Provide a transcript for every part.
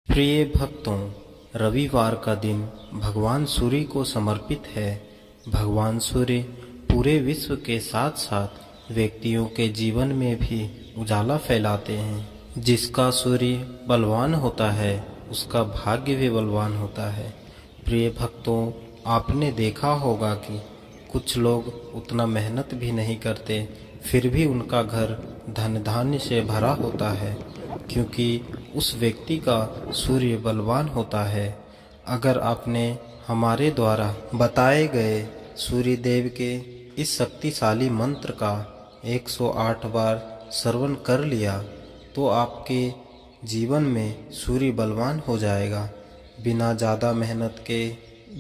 प्रिय भक्तों, रविवार का दिन भगवान सूर्य को समर्पित है। भगवान सूर्य पूरे विश्व के साथ साथ व्यक्तियों के जीवन में भी उजाला फैलाते हैं। जिसका सूर्य बलवान होता है उसका भाग्य भी बलवान होता है। प्रिय भक्तों, आपने देखा होगा कि कुछ लोग उतना मेहनत भी नहीं करते, फिर भी उनका घर धन धान्य से भरा होता है, क्योंकि उस व्यक्ति का सूर्य बलवान होता है। अगर आपने हमारे द्वारा बताए गए सूर्य देव के इस शक्तिशाली मंत्र का 108 बार श्रवण कर लिया तो आपके जीवन में सूर्य बलवान हो जाएगा। बिना ज़्यादा मेहनत के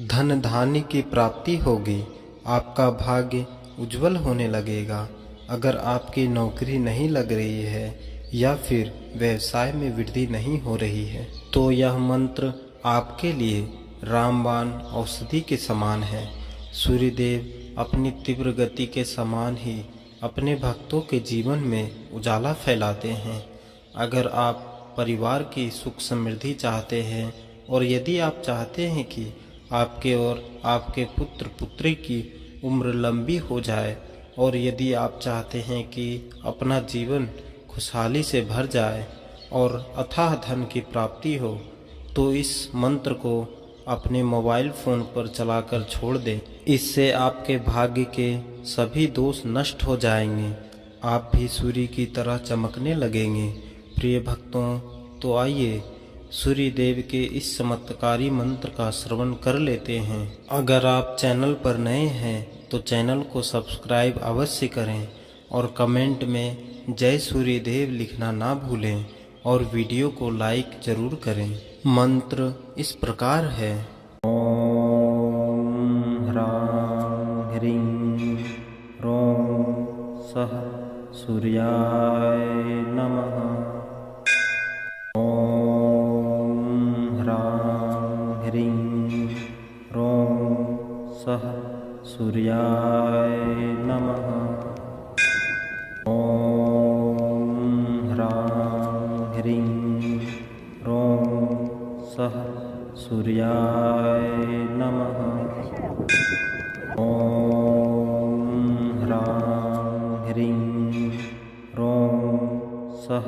धन धान्य की प्राप्ति होगी। आपका भाग्य उज्जवल होने लगेगा। अगर आपकी नौकरी नहीं लग रही है या फिर व्यवसाय में वृद्धि नहीं हो रही है तो यह मंत्र आपके लिए रामबाण औषधि के समान है। सूर्यदेव अपनी तीव्र गति के समान ही अपने भक्तों के जीवन में उजाला फैलाते हैं। अगर आप परिवार की सुख समृद्धि चाहते हैं और यदि आप चाहते हैं कि आपके और आपके पुत्र पुत्री की उम्र लंबी हो जाए और यदि आप चाहते हैं कि अपना जीवन खुशहाली से भर जाए और अथाह धन की प्राप्ति हो तो इस मंत्र को अपने मोबाइल फ़ोन पर चलाकर छोड़ दें। इससे आपके भाग्य के सभी दोष नष्ट हो जाएंगे। आप भी सूर्य की तरह चमकने लगेंगे। प्रिय भक्तों, तो आइए सूर्य देव के इस चमत्कारी मंत्र का श्रवण कर लेते हैं। अगर आप चैनल पर नए हैं तो चैनल को सब्सक्राइब अवश्य करें और कमेंट में जय सूर्य देव लिखना ना भूलें और वीडियो को लाइक जरूर करें। मंत्र इस प्रकार है। ओम ह्रां ह्रीं ह्रौं सः सूर्याय नमः। ओम ह्रां ह्रीं ह्रौं सः सूर्याय नमः। ह्रीं ह्रौं सः सूर्याय नमः। ॐ ह्रां ह्रीं ह्रौं सः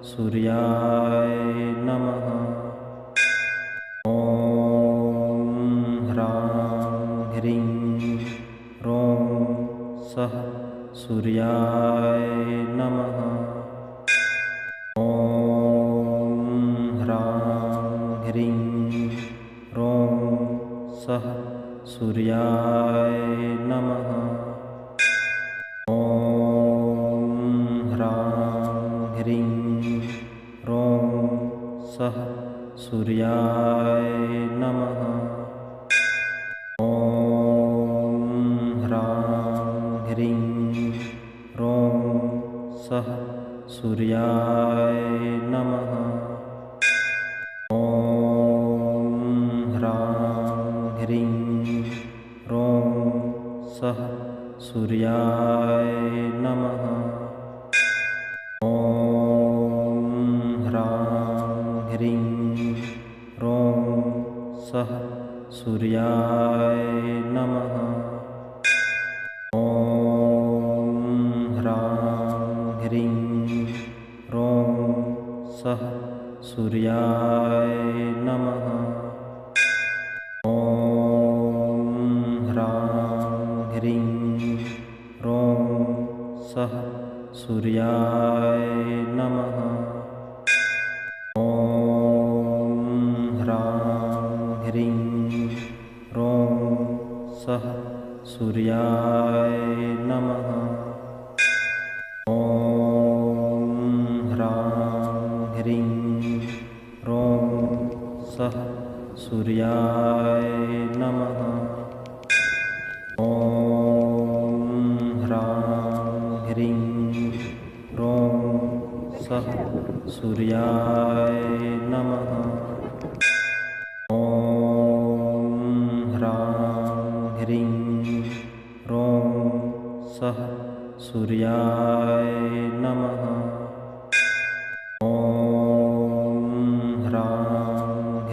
सूर्याय नमः। ॐ ह्रां ह्रीं ह्रौं सः सूर्याय नमः। ह्रीं ह्रौं सः सूर्याय नमः। ॐ ह्रां ह्रीं ह्रौं सः सूर्याय नमः। ॐ ह्रां ह्रीं ह्रौं सः सूर्याय नमः। ह्रीं ह्रौं सः सूर्याय नमः। ॐ ह्रां ह्रीं ह्रौं सः सूर्याय नमः। ॐ ह्रां ह्रीं ह्रौं सः सूर्याय नमः। ह्रीं ह्रौं सः सूर्याय नमः। ॐ ह्रां ह्रीं ह्रौं सः सूर्याय नमः। ॐ ह्रां ह्रीं ह्रौं सः सूर्याय नमः। ॐ ह्रां ह्रीं ह्रौं सः सूर्याय नमः। ॐ ह्रां ह्रीं ह्रौं सः सूर्याय नमः। ॐ ह्रां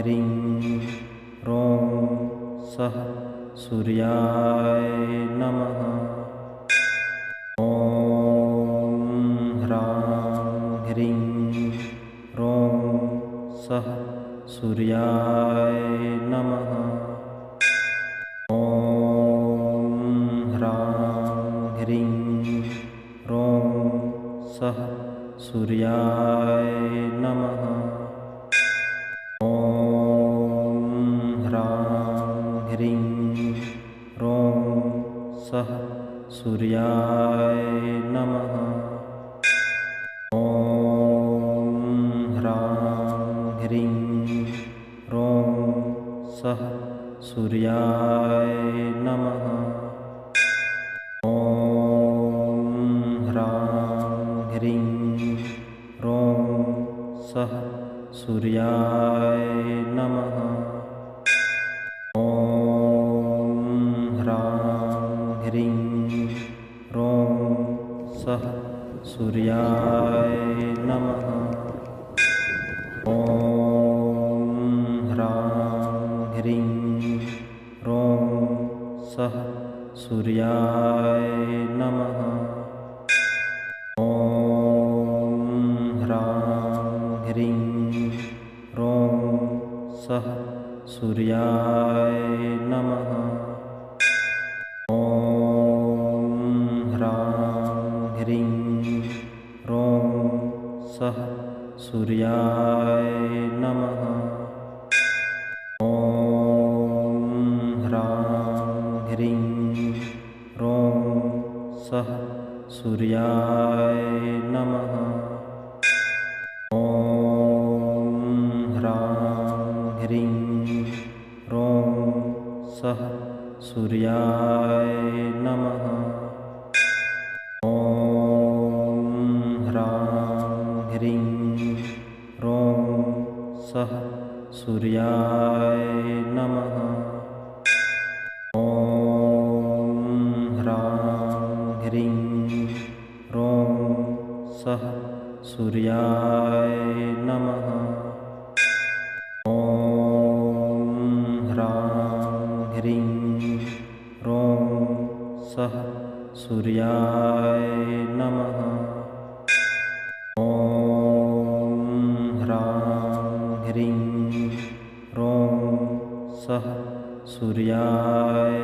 ह्रीं ह्रौं सः सूर्याय नमः। ॐ ह्रां ह्रीं ह्रौं सः सूर्याय नमः। ॐ ह्रां ह्रीं ह्रौं सः सूर्याय नमः। ॐ ह्रां ह्रीं ह्रौं सः सूर्याय नमः। ॐ ह्रां ह्रीं ह्रौं सः सूर्याय नमः। ॐ ह्रां ह्रीं ह्रौं सः सूर्याय नमः। ॐ ह्रां ह्रीं ह्रौं सः सूर्याय नमः। ॐ ह्रां ह्रीं ह्रौं सः सूर्याय नमः। ॐ ह्रां ह्रीं ह्रौं सः सूर्याय नमः। ॐ ह्रां ह्रीं ह्रौं सः सूर्याय नमः। ॐ ह्रां ह्रीं ह्रौं सः सूर्याय नमः। ॐ ह्रां ह्रीं ह्रौं सः सूर्याय नमः। ॐ ह्रां ह्रीं ह्रौं सः सूर्याय नमः। ॐ ह्रां ह्रीं ह्रौं सः सूर्याय नमः। ॐ ह्रां ह्रीं ह्रौं सः सूर्याय नमः। ॐ ह्रां ह्रीं ह्रौं सः सूर्याय